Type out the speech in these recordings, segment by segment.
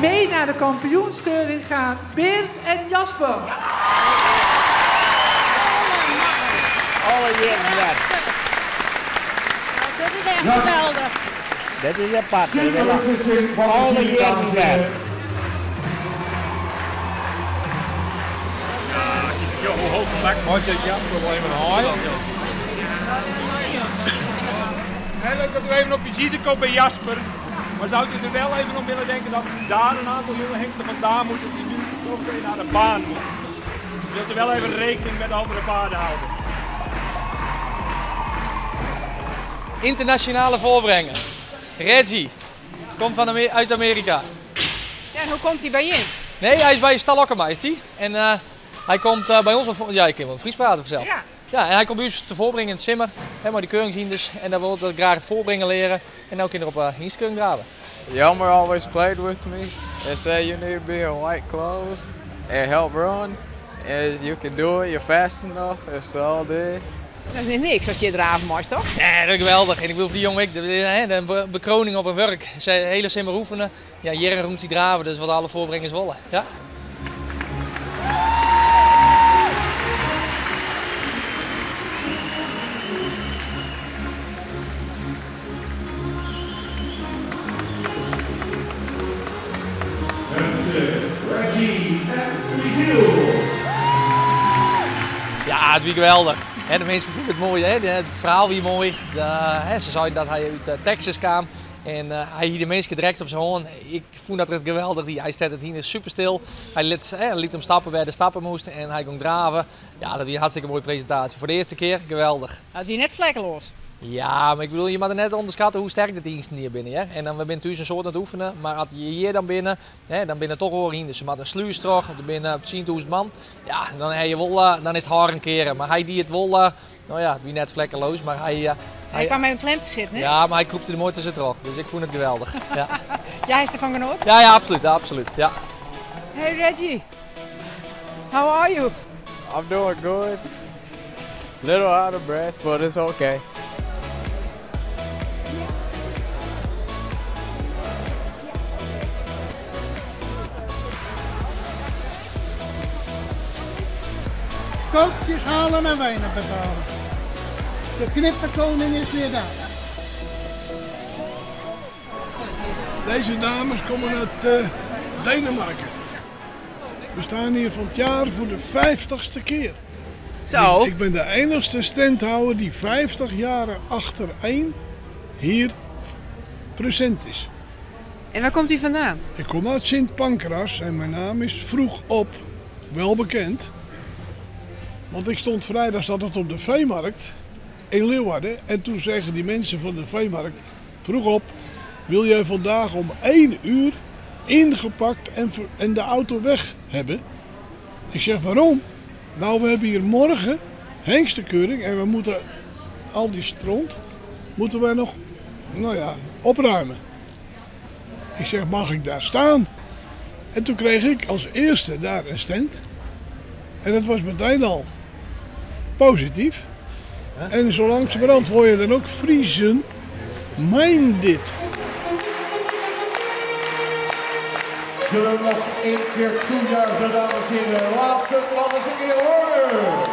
mee naar de kampioenskeuring gaan Beert en Jasper. Alle jaren weg. Dat is echt geweldig. Dat is apart. Alle jaren weg. Ja, hoe hoog vlak moet je Jasper wel even haaien? Heel leuk dat u even op visite komt bij Jasper. Maar zou u er wel even om willen denken dat daar een aantal jonge hengsten vandaan moeten die nu ook weer naar de baan moeten. U zult er wel even rekening met de andere paarden houden. Internationale voorbrenger. Reggie. Komt uit Amerika. Ja, en hoe komt hij bij je? Nee, hij is bij Stal Okkema, is hij. En hij komt bij ons, ja, ik kan wel Fries praten vanzelf. Ja. Ja, en hij komt bij ons te voorbrengen in het simmer. Helemaal die keuring zien dus. En dan wil ik graag het voorbrengen leren. En ook kinderen op hingstkeuring draven. Jelmer always played with me. They say you need to be in white clothes and help run. And you can do it, you're fast enough, it's all day. Dat is niks als je draven moest, toch? Nee, dat is geweldig. En ik wil voor die jongen de bekroning op een werk. Ze hele simmer oefenen. Ja, Jeren roemt die draven, dus wat alle voorbrengers willen. Ja. Reggie en Michiel. Ja, het was geweldig. De mensen vonden het mooi, het verhaal was mooi. Ze zeiden dat hij uit Texas kwam en hij hier de mensen direct op zijn hoorn. Ik vond dat het geweldig. Hij staat het hier super stil. Hij liet hem stappen waar de stappen moesten en hij kon draven. Ja, dat was een hartstikke mooie presentatie. Voor de eerste keer geweldig. Dat was net vlekkeloos. Ja, maar ik bedoel, je moet er net onderschatten hoe sterk de diensten hier binnen. Hè? En dan ben je thuis een soort aan het oefenen, maar als je hier dan binnen, dan ben je toch hoor in. Dus je moet een sluis terug, dan ben je 10.000 man. Ja, dan, heb je wel, dan is het hard een keren. Maar hij die het wel, nou ja, het was net vlekkeloos, maar hij kwam met een klem te zitten, hè? Ja, maar hij kroepte er mooi tussen terug, dus ik vond het geweldig. Ja. Jij is ervan genoten? Ja, absoluut, absoluut. Ja. Hey Reggie, how are you? I'm doing good. Little out of breath, but it's okay. Koopjes halen en wijnen betalen. De knipperkoning is weer daar. Deze dames komen uit Denemarken. We staan hier van het jaar voor de 50ste keer. Zo. Ik ben de enigste standhouder die 50 jaren achtereen hier present is. En waar komt hij vandaan? Ik kom uit Sint Pancras en mijn naam is Vroeg Op, wel bekend. Want ik stond vrijdag altijd op de veemarkt in Leeuwarden en toen zeggen die mensen van de veemarkt, Vroeg Op, wil jij vandaag om 1 uur ingepakt en de auto weg hebben? Ik zeg waarom? Nou, we hebben hier morgen hengstenkeuring en we moeten al die stront moeten wij nog, nou ja, opruimen. Ik zeg, mag ik daar staan? En toen kreeg ik als eerste daar een stand. En dat was meteen al positief. En zo langzamerhand word je dan ook Friesen minded. Zullen we nog 1 keer toejuichen, dames en heren? Laat het nog eens een keer horen.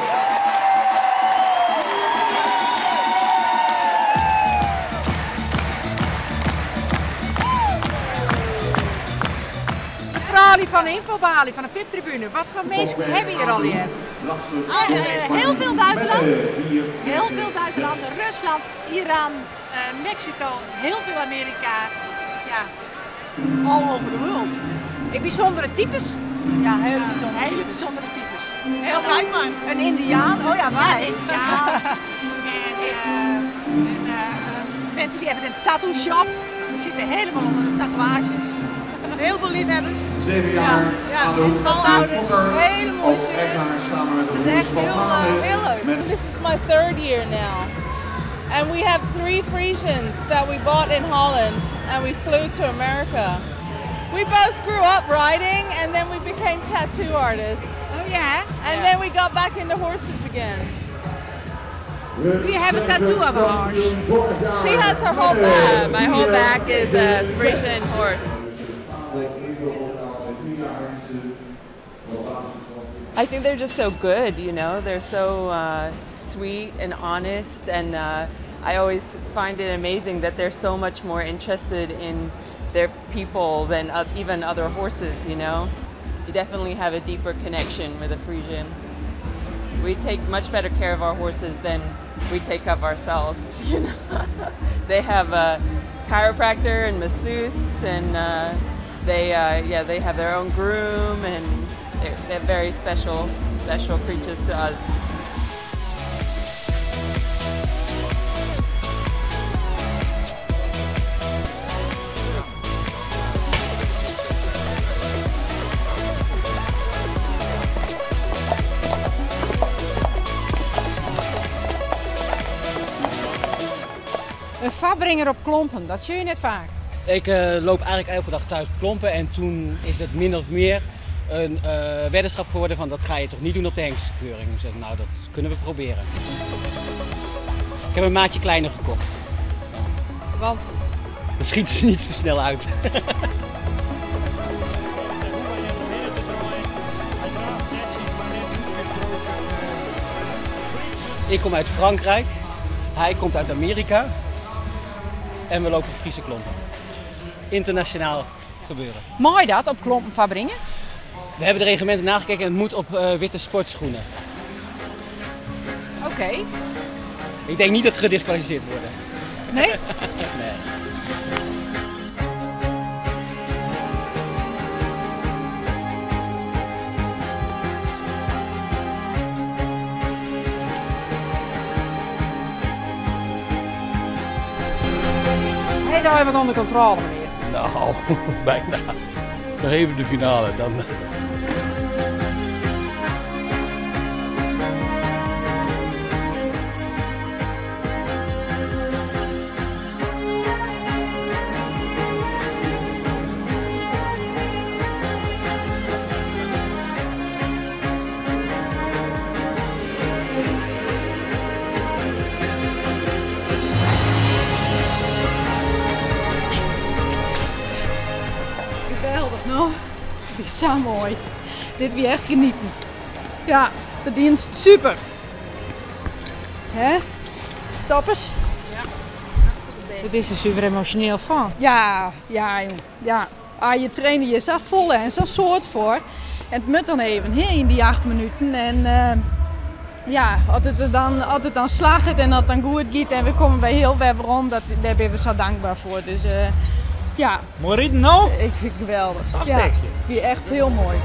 Fralie van de infobalie, van de VIP-tribune. Wat voor mensen hebben we hier al hier? Heel veel buitenland. Heel veel buitenland. Rusland, Iran, Mexico, heel veel Amerika. Ja, all over the world. Bijzondere types? Ja, hele bijzondere types. Heel blij man. Een Indiaan? Oh ja, wij. Ja. En mensen die hebben een tattoo shop. Die zitten helemaal onder de tatoeages. Heel veel liefhebbers. 7 jaar. Ja, het is fantastisch. Hele mooie sfeer. Het is echt heel leuk. This is my 3rd year now. And we have 3 Friesians that we bought in Holland and we flew to America. We both grew up riding and then we became tattoo artists. Oh yeah? And then we got back into horses again. We have a tattoo of a horse. She has her whole back. My whole back is a Frisian horse. I think they're just so good, you know, they're so sweet and honest, and I always find it amazing that they're so much more interested in their people than even other horses, you know. You definitely have a deeper connection with a Friesian. We take much better care of our horses than we take of ourselves, you know. They have a chiropractor and masseuse, and they have their own groom, and they're very special creatures to us. Een Fabringer op klompen, dat zie je net vaak. Ik loop eigenlijk elke dag thuis op klompen en toen is het min of meer een weddenschap geworden van dat ga je toch niet doen op de hengstenkeuring. Ik zeg, nou dat kunnen we proberen. Ik heb een maatje kleiner gekocht. Ja. Want? Dat schiet ze niet zo snel uit. Ik kom uit Frankrijk, hij komt uit Amerika en we lopen op Friese klompen. Internationaal gebeuren. Mooi dat, op klompen Fabringer? We hebben de reglementen nagekeken en het moet op witte sportschoenen. Oké. Ik denk niet dat ze gedisqualificeerd worden. Nee? Nee. Hey, daar hebben we het onder controle, meneer. Nou, bijna. Nog even de finale dan. Geweldig, nou. Dit is zo mooi. Dit weer echt genieten. Ja, de dienst super. Hè? Toppers. Dit is er super emotioneel van. Ja, jongen. Ja. Je trainen je zo vol en zo soort voor. En het moet dan even in die 8 minuten. En als het dan slaagt en als het dan goed gaat en we komen bij heel ver rond, daar ben we zo dankbaar voor. Dus ja. Mooi rijden nou? Ik vind het geweldig. Ach, ja, ik vind het echt heel mooi.